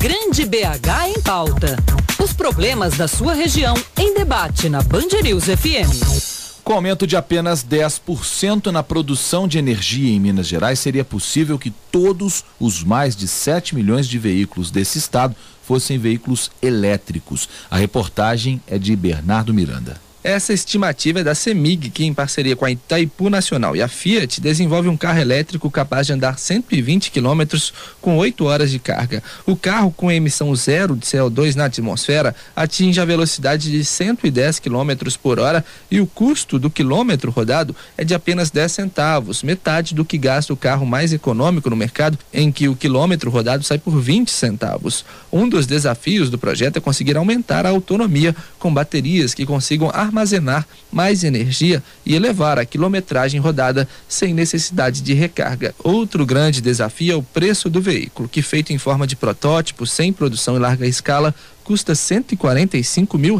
Grande BH em pauta. Os problemas da sua região em debate na Band News FM. Com aumento de apenas 10% na produção de energia em Minas Gerais, seria possível que todos os mais de 7 milhões de veículos desse estado fossem veículos elétricos. A reportagem é de Bernardo Miranda. Essa estimativa é da CEMIG, que em parceria com a Itaipu Nacional e a Fiat desenvolve um carro elétrico capaz de andar 120 quilômetros com 8 horas de carga. O carro com emissão zero de CO2 na atmosfera atinge a velocidade de 110 quilômetros por hora e o custo do quilômetro rodado é de apenas 10 centavos, metade do que gasta o carro mais econômico no mercado, em que o quilômetro rodado sai por 20 centavos. Um dos desafios do projeto é conseguir aumentar a autonomia com baterias que consigam armazenar mais energia e elevar a quilometragem rodada sem necessidade de recarga. Outro grande desafio é o preço do veículo, que feito em forma de protótipo, sem produção em larga escala, custa R$145 mil.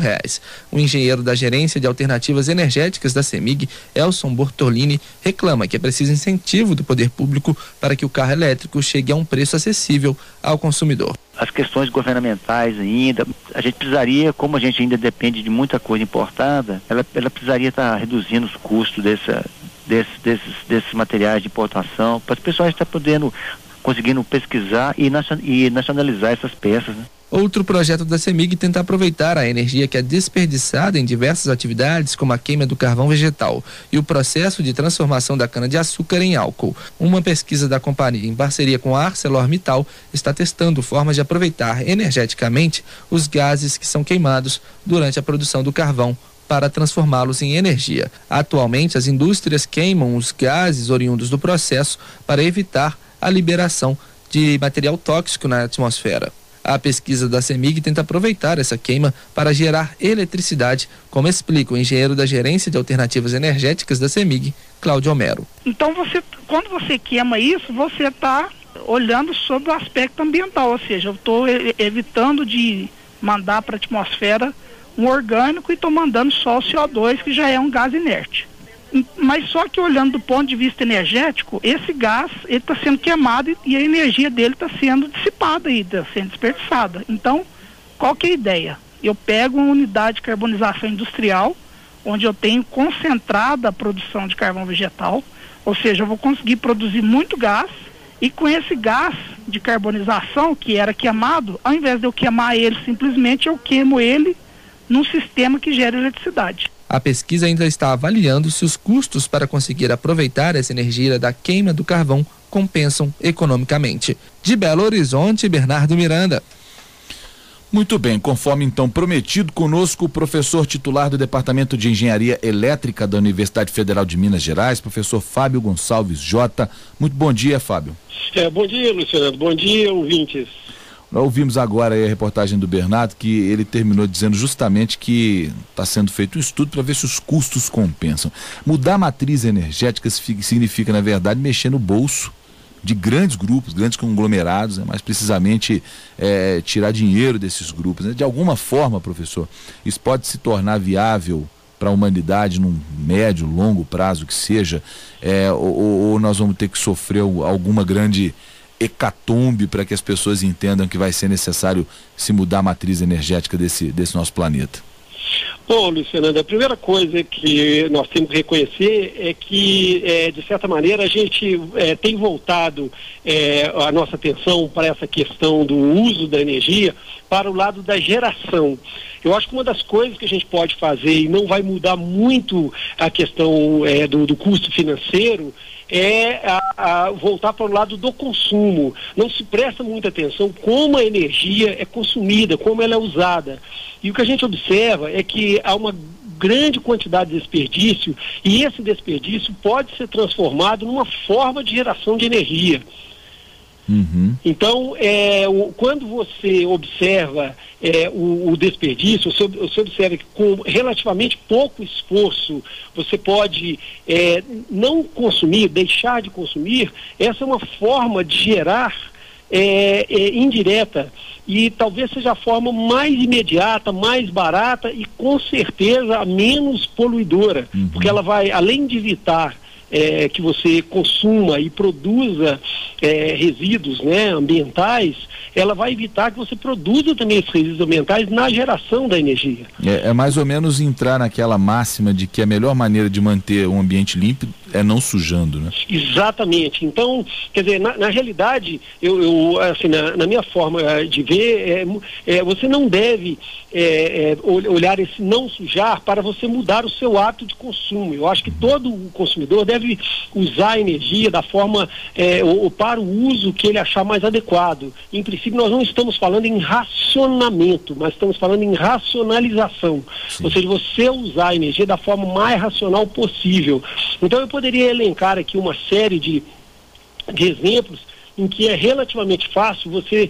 O engenheiro da Gerência de Alternativas Energéticas da CEMIG, Elson Bortolini, reclama que é preciso incentivo do poder público para que o carro elétrico chegue a um preço acessível ao consumidor. As questões governamentais ainda, a gente precisaria, como a gente ainda depende de muita coisa importada, ela precisaria estar reduzindo os custos desses materiais de importação, para as pessoas estar conseguindo pesquisar e nacionalizar essas peças, né? Outro projeto da CEMIG tenta aproveitar a energia que é desperdiçada em diversas atividades, como a queima do carvão vegetal e o processo de transformação da cana-de-açúcar em álcool. Uma pesquisa da companhia, em parceria com a ArcelorMittal, está testando formas de aproveitar energeticamente os gases que são queimados durante a produção do carvão para transformá-los em energia. Atualmente, as indústrias queimam os gases oriundos do processo para evitar a liberação de material tóxico na atmosfera. A pesquisa da CEMIG tenta aproveitar essa queima para gerar eletricidade, como explica o engenheiro da Gerência de Alternativas Energéticas da CEMIG, Cláudio Homero. Então, quando você queima isso, você está olhando sobre o aspecto ambiental, ou seja, eu estou evitando de mandar para a atmosfera um orgânico e estou mandando só o CO2, que já é um gás inerte. Mas só que olhando do ponto de vista energético, esse gás ele está sendo queimado e a energia dele está sendo dissipada e está sendo desperdiçada. Então, qual que é a ideia? Eu pego uma unidade de carbonização industrial, onde eu tenho concentrada a produção de carvão vegetal, ou seja, eu vou conseguir produzir muito gás e com esse gás de carbonização que era queimado, ao invés de eu queimar ele simplesmente, eu queimo ele num sistema que gera eletricidade. A pesquisa ainda está avaliando se os custos para conseguir aproveitar essa energia da queima do carvão compensam economicamente. De Belo Horizonte, Bernardo Miranda. Muito bem, conforme então prometido, conosco o professor titular do Departamento de Engenharia Elétrica da Universidade Federal de Minas Gerais, professor Fábio Gonçalves Jota. Muito bom dia, Fábio. Bom dia, Luciano. Bom dia, ouvintes. Nós ouvimos agora a reportagem do Bernardo, que ele terminou dizendo justamente que está sendo feito um estudo para ver se os custos compensam. Mudar a matriz energética significa, na verdade, mexer no bolso de grandes grupos, grandes conglomerados, né? Mais precisamente tirar dinheiro desses grupos, né? De alguma forma, professor, isso pode se tornar viável para a humanidade num médio, longo prazo que seja, ou nós vamos ter que sofrer alguma grande hecatombe para que as pessoas entendam que vai ser necessário se mudar a matriz energética desse nosso planeta? Bom, Luciano, a primeira coisa que nós temos que reconhecer é que, de certa maneira, a gente tem voltado a nossa atenção para essa questão do uso da energia para o lado da geração. Eu acho que uma das coisas que a gente pode fazer e não vai mudar muito a questão do custo financeiro voltar para o lado do consumo. Não se presta muita atenção como a energia é consumida, como ela é usada. E o que a gente observa é que há uma grande quantidade de desperdício e esse desperdício pode ser transformado numa forma de geração de energia. Uhum. Então, quando você observa o desperdício, você observa que com relativamente pouco esforço você pode não consumir, deixar de consumir. Essa é uma forma de gerar indireta e talvez seja a forma mais imediata, mais barata e com certeza a menos poluidora, porque ela vai, além de evitar que você consuma e produza resíduos, né, ambientais, ela vai evitar que você produza também esses resíduos ambientais na geração da energia. É mais ou menos entrar naquela máxima de que a melhor maneira de manter um ambiente limpo é não sujando, né? Exatamente. Então, quer dizer, na realidade, eu assim, na minha forma de ver, você não deve olhar esse não sujar para você mudar o seu hábito de consumo. Eu acho que todo o consumidor deve usar a energia da forma ou para o uso que ele achar mais adequado. Em princípio, nós não estamos falando em racionamento, mas estamos falando em racionalização. Sim. Ou seja, você usar a energia da forma mais racional possível. Então, eu poderia elencar aqui uma série de exemplos em que é relativamente fácil você,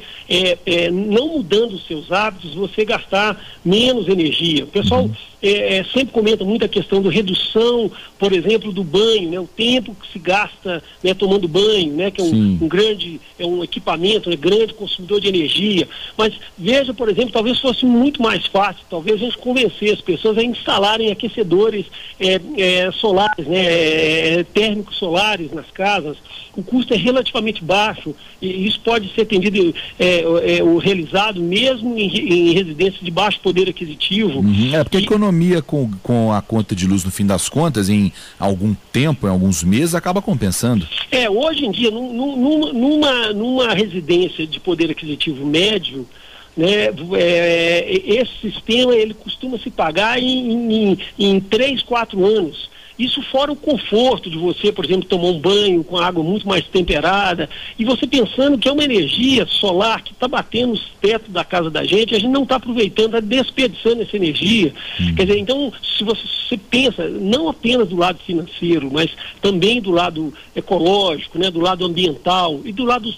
não mudando os seus hábitos, você gastar menos energia. O pessoal sempre comenta muito a questão da redução, por exemplo, do banho, né? O tempo que se gasta, né, tomando banho, né? Que é um equipamento, né, grande consumidor de energia. Mas veja, por exemplo, talvez fosse muito mais fácil, talvez a gente convencer as pessoas a instalarem aquecedores solares, né, térmicos solares nas casas. O custo é relativamente baixo e isso pode ser atendido realizado mesmo em residências de baixo poder aquisitivo. Porque a economia com a conta de luz, no fim das contas, em algum tempo, em alguns meses, acaba compensando. Hoje em dia, numa residência de poder aquisitivo médio, né, esse sistema ele costuma se pagar em 3, 4 anos. Isso fora o conforto de você, por exemplo, tomar um banho com água muito mais temperada, e você pensando que é uma energia solar que está batendo nos tetos da casa da gente, a gente não está aproveitando, está desperdiçando essa energia. Quer dizer, então, se você pensa, não apenas do lado financeiro, mas também do lado ecológico, né, do lado ambiental e do lado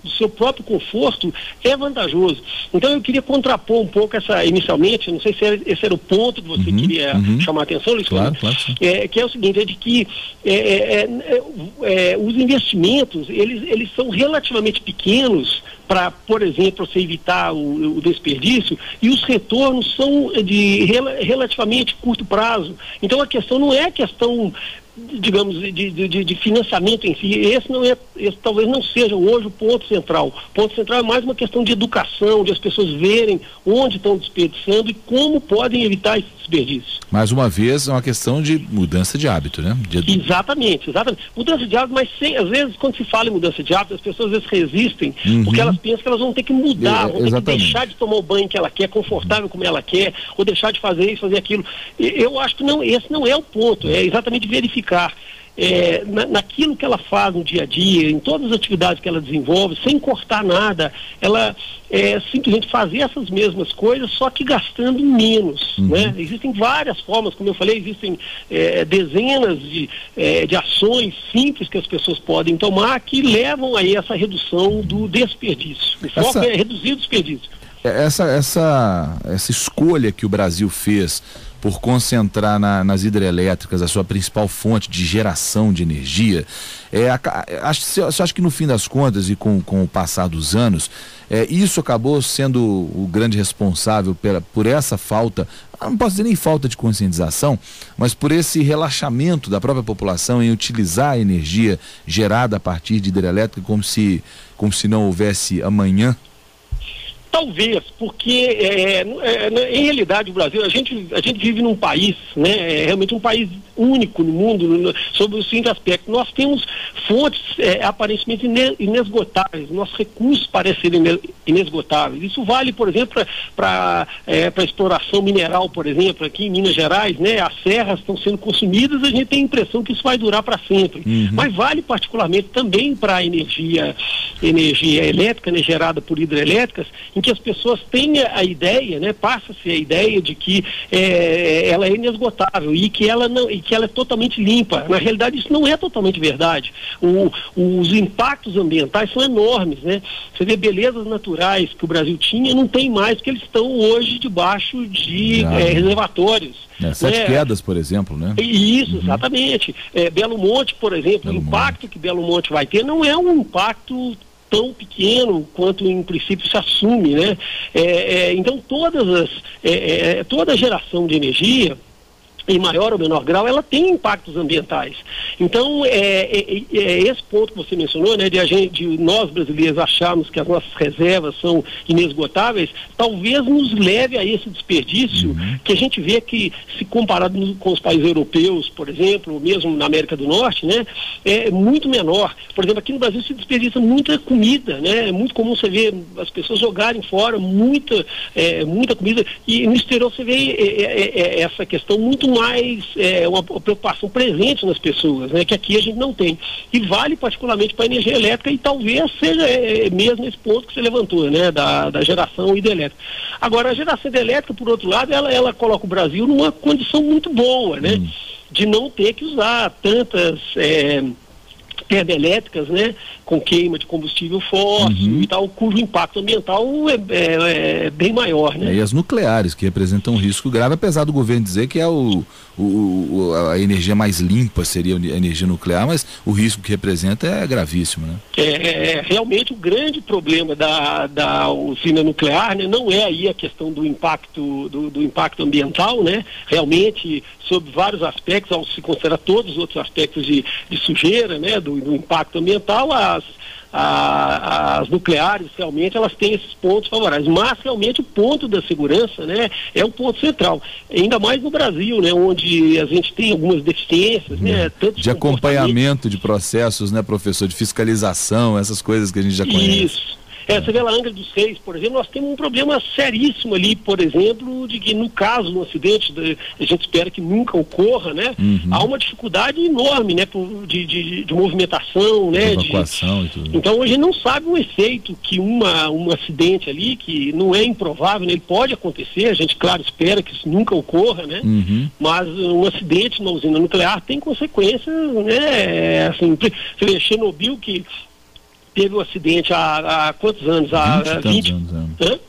do seu próprio conforto, é vantajoso. Então eu queria contrapor um pouco inicialmente, não sei se esse era o ponto que você queria chamar a atenção, Luiz. Claro. Que é o seguinte, é de que os investimentos, eles são relativamente pequenos para, por exemplo, você evitar o desperdício, e os retornos são de relativamente curto prazo. Então a questão não é a questão, digamos, de financiamento em si. Esse talvez não seja hoje o ponto central. O ponto central é mais uma questão de educação, de as pessoas verem onde estão desperdiçando e como podem evitar esse desperdício. Mais uma vez, é uma questão de mudança de hábito, né? Exatamente. Mudança de hábito, mas às vezes, quando se fala em mudança de hábito, as pessoas às vezes resistem, porque elas pensam que elas vão ter que mudar, vão ter que deixar de tomar o banho que ela quer, confortável como ela quer, ou deixar de fazer isso, fazer aquilo. Eu acho que esse não é o ponto, é exatamente verificar naquilo que ela faz no dia a dia, em todas as atividades que ela desenvolve, sem cortar nada, ela simplesmente fazer essas mesmas coisas, só que gastando menos, né? Existem várias formas, como eu falei, existem dezenas de ações simples que as pessoas podem tomar que levam aí essa redução do desperdício. O foco é reduzir o desperdício. Essa escolha que o Brasil fez por concentrar nas hidrelétricas a sua principal fonte de geração de energia, você acha que no fim das contas e com o passar dos anos, isso acabou sendo o grande responsável por essa falta, não posso dizer nem falta de conscientização, mas por esse relaxamento da própria população em utilizar a energia gerada a partir de hidrelétrica como se não houvesse amanhã? Talvez, porque em realidade o Brasil, a gente vive num país, né, realmente um país único no mundo, sobre o seguinte aspecto: nós temos fontes aparentemente inesgotáveis, nossos recursos parecem inesgotáveis. Isso vale, por exemplo, para exploração mineral, por exemplo, aqui em Minas Gerais, né, as serras estão sendo consumidas, a gente tem a impressão que isso vai durar para sempre. Mas vale particularmente também para a energia elétrica, né, gerada por hidrelétricas, em que as pessoas têm a ideia, né, passa-se a ideia de que ela é inesgotável e que ela é totalmente limpa. Na realidade, isso não é totalmente verdade. Os impactos ambientais são enormes, né? Você vê belezas naturais que o Brasil tinha, não tem mais, porque eles estão hoje debaixo de reservatórios. 7 quedas, por exemplo, né? Isso, exatamente. Belo Monte, por exemplo, o impacto que Belo Monte vai ter não é um impacto tão pequeno quanto em princípio se assume, né? Então toda a geração de energia, em maior ou menor grau, ela tem impactos ambientais. Então, esse ponto que você mencionou, né, de nós brasileiros acharmos que as nossas reservas são inesgotáveis, talvez nos leve a esse desperdício que a gente vê que, se comparado com os países europeus, por exemplo, ou mesmo na América do Norte, né, é muito menor. Por exemplo, aqui no Brasil se desperdiça muita comida, né, é muito comum você ver as pessoas jogarem fora muita comida, e no exterior você vê essa questão muito mais uma preocupação presente nas pessoas, né, que aqui a gente não tem. E vale particularmente para a energia elétrica, e talvez seja mesmo esse ponto que você levantou, né, da geração hidrelétrica. Agora, a geração hidrelétrica, por outro lado, ela coloca o Brasil numa condição muito boa, né, de não ter que usar tantas termoelétricas, né, com queima de combustível fóssil e tal, cujo impacto ambiental é bem maior, né? E as nucleares, que representam um risco grave, apesar do governo dizer que é a energia mais limpa seria a energia nuclear, mas o risco que representa é gravíssimo, né? Realmente o grande problema da usina nuclear, né, não é aí a questão do impacto ambiental, né? Realmente, sob vários aspectos, ao se considerar todos os outros aspectos de sujeira, né, do impacto ambiental, as nucleares realmente elas têm esses pontos favoráveis, mas realmente o ponto da segurança, né, é um ponto central, ainda mais no Brasil, né, onde a gente tem algumas deficiências, né, tanto de acompanhamento de processos, né, professor, de fiscalização, essas coisas que a gente já conhece. Isso. Você vê lá Angra dos Reis, por exemplo, nós temos um problema seríssimo ali, por exemplo, de que no caso de um acidente, a gente espera que nunca ocorra, né? Há uma dificuldade enorme, né, de movimentação, né? Evacuação e tudo. Então a gente não sabe o efeito que um acidente ali, que não é improvável, né, ele pode acontecer, a gente, claro, espera que isso nunca ocorra, né? Mas um acidente na usina nuclear tem consequências, né? Assim, você vê, Chernobyl, que teve um acidente há quantos anos? Há 20 anos.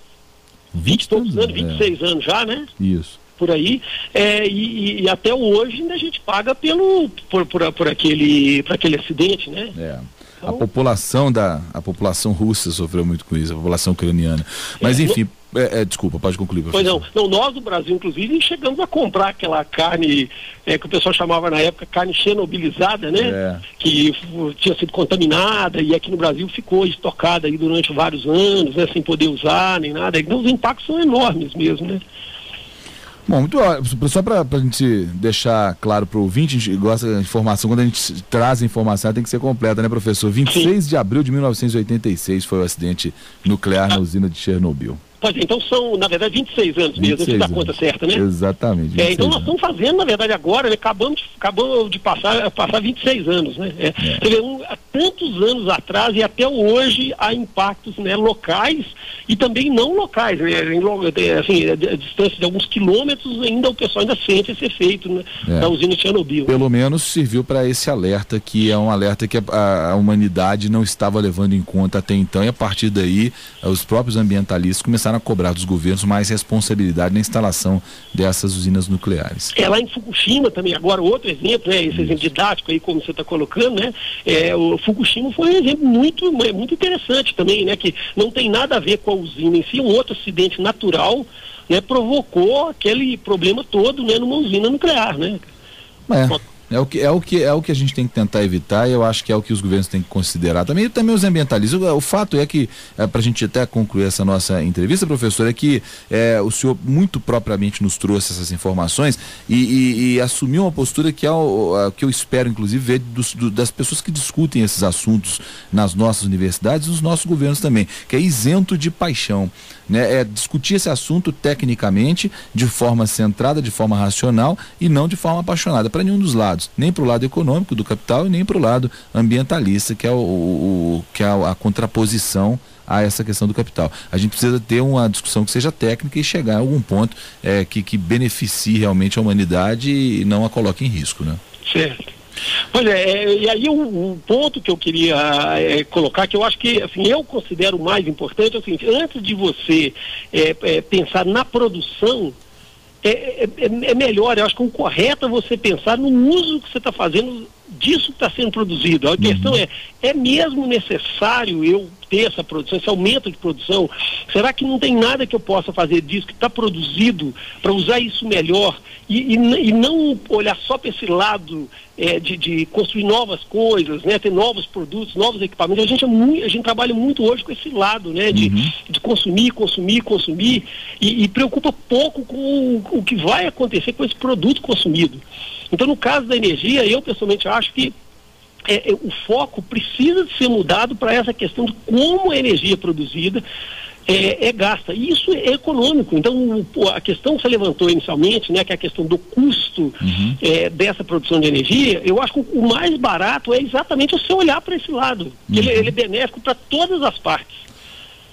20 e poucos anos, 26 anos já, né? Isso. Por aí. E até hoje ainda a gente paga por aquele acidente, né? A população russa sofreu muito com isso, a população ucraniana. Mas enfim, desculpa, pode concluir, professor. Pois não, nós do Brasil, inclusive, chegamos a comprar aquela carne que o pessoal chamava na época carne chernobilizada, né? Que tinha sido contaminada e aqui no Brasil ficou estocada aí durante vários anos, né? Sem poder usar nem nada. Então os impactos são enormes mesmo, né? Bom, muito só para a gente deixar claro para o ouvinte, a gente gosta da informação, quando a gente traz a informação, tem que ser completa, né, professor? 26 de abril de 1986 foi o acidente nuclear na usina de Chernobyl. Pois é, então são, na verdade, 26 anos mesmo, a gente dá a conta certa, né? Exatamente. Então nós estamos fazendo, na verdade, agora, né, acabamos de passar 26 anos, né? Quer dizer, há tantos anos atrás e até hoje há impactos, né, locais e também não locais, né? Assim, a distância de alguns quilômetros ainda o pessoal ainda sente esse efeito, né, da usina de Chernobyl. Pelo menos serviu para esse alerta, que é um alerta que a humanidade não estava levando em conta até então, e a partir daí os próprios ambientalistas começaram a cobrar dos governos mais responsabilidade na instalação dessas usinas nucleares. Lá em Fukushima também, agora outro exemplo, né, esse exemplo didático aí, como você está colocando, né, o Fukushima foi um exemplo muito interessante também, né, que não tem nada a ver com a usina em si, um outro acidente natural, né, provocou aquele problema todo, né, numa usina nuclear, né. É o que a gente tem que tentar evitar, e eu acho que é o que os governos têm que considerar também os ambientalistas. O fato é que, para a gente até concluir essa nossa entrevista, professor, é que o senhor muito propriamente nos trouxe essas informações e assumiu uma postura que que eu espero, inclusive, ver das pessoas que discutem esses assuntos nas nossas universidades e nos nossos governos também, que é isento de paixão, né? Discutir esse assunto tecnicamente, de forma centrada, de forma racional e não de forma apaixonada para nenhum dos lados, nem para o lado econômico do capital e nem para o lado ambientalista, que é a contraposição a essa questão do capital. A gente precisa ter uma discussão que seja técnica e chegar a algum ponto que beneficie realmente a humanidade e não a coloque em risco, né? Certo. Pois e aí o ponto que eu queria colocar, que eu acho que, assim, eu considero mais importante, é o seguinte: antes de você pensar na produção, é melhor, eu acho que o correto é você pensar no uso que você está fazendo disso que está sendo produzido. A questão é mesmo necessário eu ter essa produção, esse aumento de produção, será que não tem nada que eu possa fazer disso, que está produzido, para usar isso melhor e não olhar só para esse lado de construir novas coisas, né, ter novos produtos, novos equipamentos. A gente trabalha muito hoje com esse lado, né, de consumir e preocupa pouco com o que vai acontecer com esse produto consumido. Então, no caso da energia, eu pessoalmente acho que o foco precisa de ser mudado para essa questão de como a energia produzida é gasta. E isso é econômico. Então, a questão que você levantou inicialmente, né, que é a questão do custo dessa produção de energia, eu acho que o mais barato é exatamente você olhar para esse lado. Ele é benéfico para todas as partes.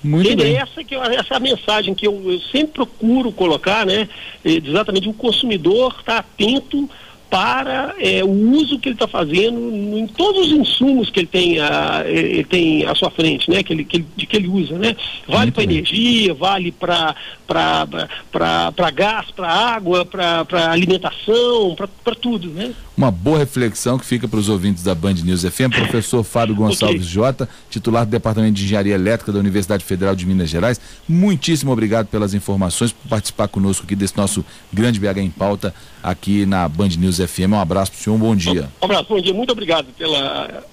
Muito bem. Essa é a mensagem que eu sempre procuro colocar, né? Exatamente, o consumidor está atento para o uso que ele está fazendo em todos os insumos que ele tem à sua frente, né? Que ele usa, né? Vale para energia, vale para gás, para água, para alimentação, para tudo, né? Uma boa reflexão que fica para os ouvintes da Band News FM. Professor Fábio Gonçalves Jota, titular do Departamento de Engenharia Elétrica da Universidade Federal de Minas Gerais. Muitíssimo obrigado pelas informações, por participar conosco aqui desse nosso grande BH em Pauta aqui na Band News FM. Um abraço para o senhor, um bom dia. Um abraço, bom dia, muito obrigado pela